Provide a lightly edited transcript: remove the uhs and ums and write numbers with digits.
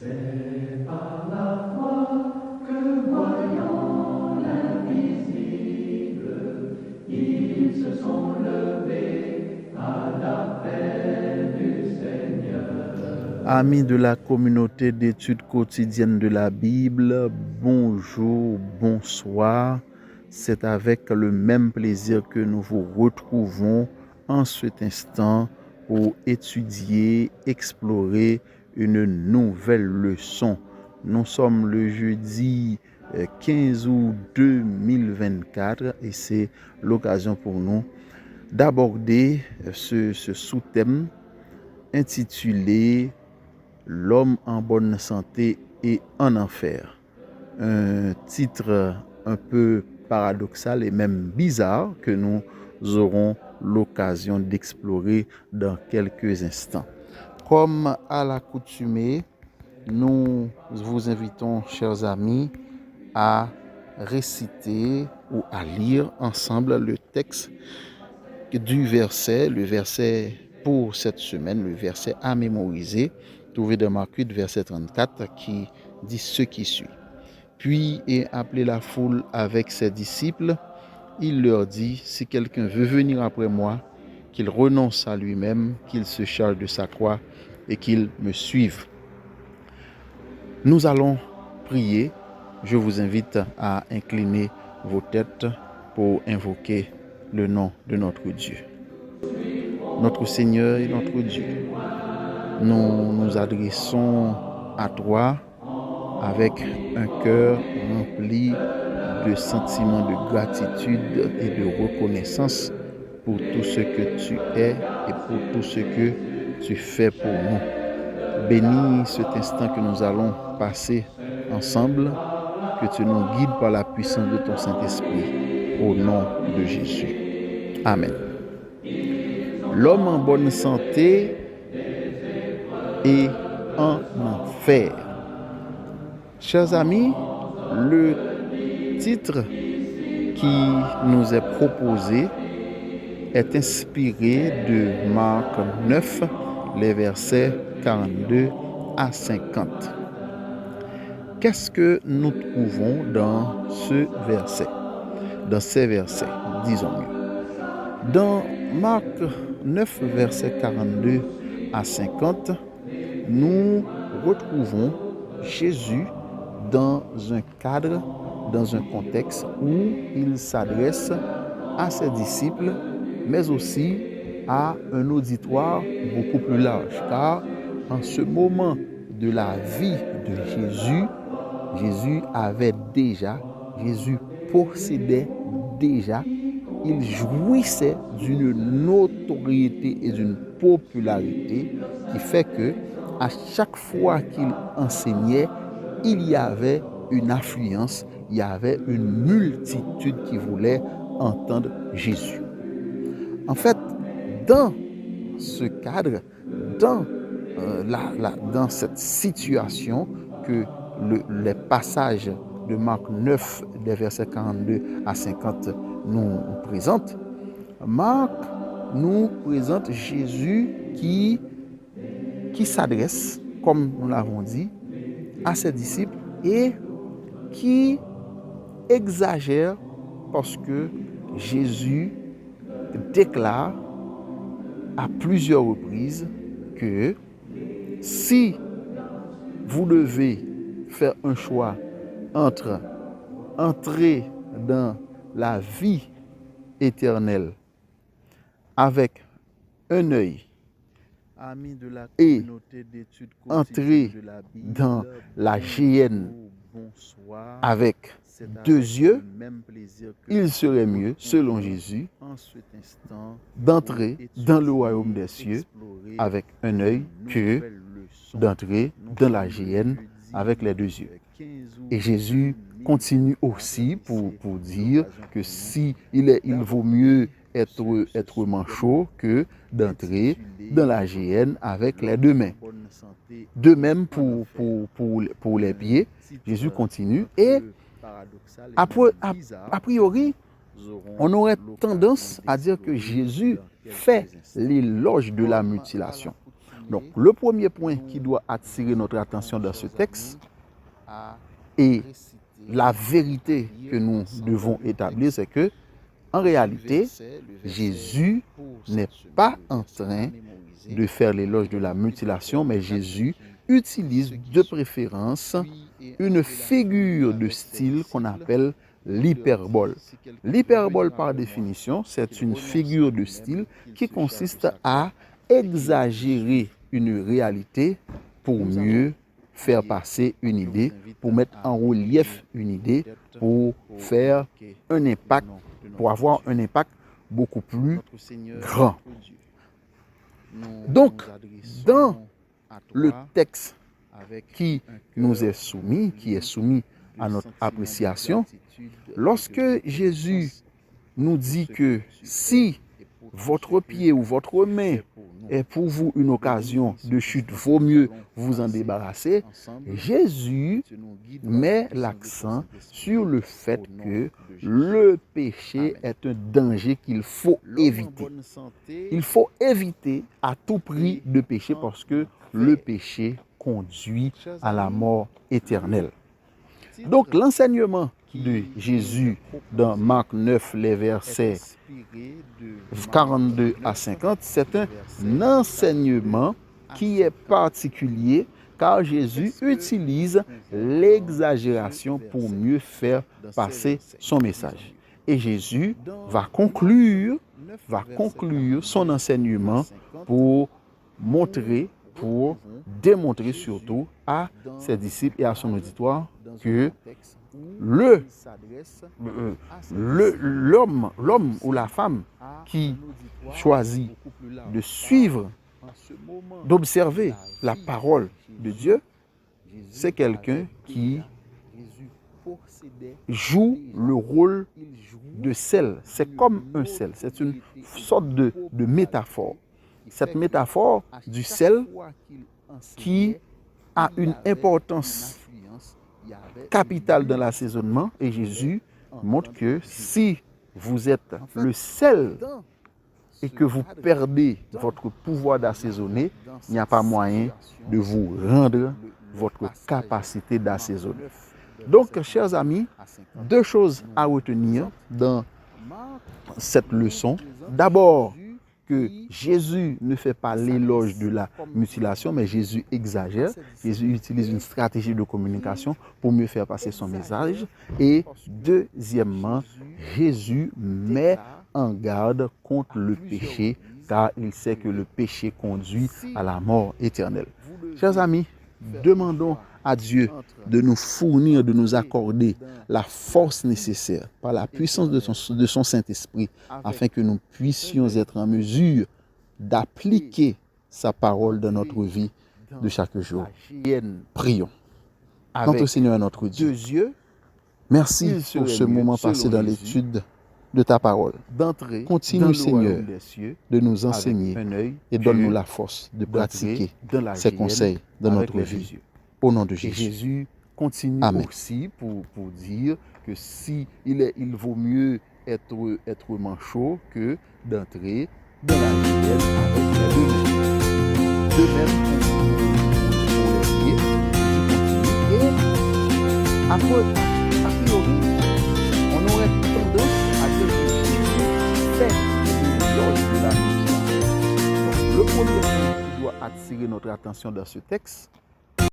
C'est par la foi que voyant l'invisible, ils se sont levés à l'appel du Seigneur. Amis de la communauté d'études quotidiennes de la Bible, bonjour, bonsoir. C'est avec le même plaisir que nous vous retrouvons en cet instant pour étudier, explorer une nouvelle leçon. Nous sommes le jeudi 15 août 2024 et c'est l'occasion pour nous d'aborder ce sous-thème intitulé L'homme en bonne santé et en enfer. Un titre un peu paradoxal et même bizarre que nous aurons l'occasion d'explorer dans quelques instants. Comme à l'accoutumée, nous vous invitons, chers amis, à réciter ou à lire ensemble le texte du verset, le verset pour cette semaine, le verset à mémoriser, trouvé dans Marc 8, verset 34, qui dit ce qui suit. Puis, et appelé la foule avec ses disciples, il leur dit, si quelqu'un veut venir après moi, qu'il renonce à lui-même, qu'il se charge de sa croix et qu'il me suive. Nous allons prier. Je vous invite à incliner vos têtes pour invoquer le nom de notre Dieu. Notre Seigneur et notre Dieu, nous nous adressons à toi avec un cœur rempli de sentiments de gratitude et de reconnaissance pour tout ce que tu es et pour tout ce que tu fais pour nous. Bénis cet instant que nous allons passer ensemble, que tu nous guides par la puissance de ton Saint-Esprit, au nom de Jésus. Amen. L'homme en bonne santé et en enfer. Chers amis, le titre qui nous est proposé est inspiré de Marc 9, les versets 42 à 50. Qu'est-ce que nous trouvons dans ce verset? Dans ces versets, disons mieux. Dans Marc 9, versets 42 à 50, nous retrouvons Jésus dans un cadre, dans un contexte où il s'adresse à ses disciples, mais aussi à un auditoire beaucoup plus large. Car en ce moment de la vie de Jésus, Jésus possédait déjà, il jouissait d'une notoriété et d'une popularité qui fait que à chaque fois qu'il enseignait, il y avait une affluence, il y avait une multitude qui voulait entendre Jésus. En fait, dans ce cadre, dans cette situation que les passages de Marc 9, des versets 42 à 50 nous présentent, Marc nous présente Jésus qui s'adresse, comme nous l'avons dit, à ses disciples et qui exagère parce que Jésus déclare à plusieurs reprises que si vous devez faire un choix entre entrer dans la vie éternelle avec un œil et entrer dans la géhenne avec deux yeux, il serait mieux, selon Jésus, d'entrer dans le royaume des cieux avec un œil que d'entrer dans la géhenne avec les deux yeux. Et Jésus continue aussi pour dire que il vaut mieux être manchot que d'entrer dans la géhenne avec les deux mains. De même pour les pieds, Jésus continue et a priori, on aurait tendance à dire que Jésus fait l'éloge de la mutilation. Donc, le premier point qui doit attirer notre attention dans ce texte et la vérité que nous devons établir, c'est que, en réalité, Jésus n'est pas en train de faire l'éloge de la mutilation, mais Jésus utilise de préférence une figure de style qu'on appelle l'hyperbole. L'hyperbole, par définition, c'est une figure de style qui consiste à exagérer une réalité pour mieux faire passer une idée, pour mettre en relief une idée, pour faire un impact, pour avoir un impact beaucoup plus grand. Donc, dans le texte qui nous est soumis, qui est soumis à notre appréciation, lorsque Jésus nous dit que si votre pied ou votre main est pour vous une occasion de chute, vaut mieux vous en débarrasser, Jésus met l'accent sur le fait que le péché est un danger qu'il faut éviter. Il faut éviter à tout prix de pécher parce que le péché conduit à la mort éternelle. Donc l'enseignement de Jésus dans Marc 9, les versets 42 à 50, c'est un enseignement qui est particulier car Jésus utilise l'exagération pour mieux faire passer son message. Et Jésus va conclure son enseignement pour démontrer surtout à ses disciples et à son auditoire que l'homme ou la femme qui choisit de suivre, d'observer la parole de Dieu, c'est quelqu'un qui joue le rôle de sel. C'est comme un sel, c'est une sorte de métaphore. Cette métaphore du sel qui a une importance capitale dans l'assaisonnement, et Jésus montre que si vous êtes le sel et que vous perdez votre pouvoir d'assaisonner, il n'y a pas moyen de vous rendre votre capacité d'assaisonner. Donc, chers amis, deux choses à retenir dans cette leçon. D'abord, que Jésus ne fait pas l'éloge de la mutilation, mais Jésus exagère. Jésus utilise une stratégie de communication pour mieux faire passer son message. Et deuxièmement, Jésus met en garde contre le péché, car il sait que le péché conduit à la mort éternelle. Chers amis, demandons à Dieu de nous fournir, de nous accorder la force nécessaire par la puissance de son Saint-Esprit afin que nous puissions être en mesure d'appliquer sa parole dans notre vie de chaque jour. Prions. Notre Seigneur et notre Dieu, merci pour ce moment passé dans l'étude de ta parole. Continue, Seigneur, de nous enseigner et donne-nous la force de pratiquer ces conseils dans notre vie. Au nom de Jésus. Jésus continue Amen. aussi pour dire que si il vaut mieux être manchot que d'entrer dans la rivière avec les deux mains. De même pour les pieds, Jésus continue. Et a priori, on aurait tendance à dire que Jésus fait l'éloge de la mutilation. Donc, le premier point qui doit attirer notre attention dans ce texte,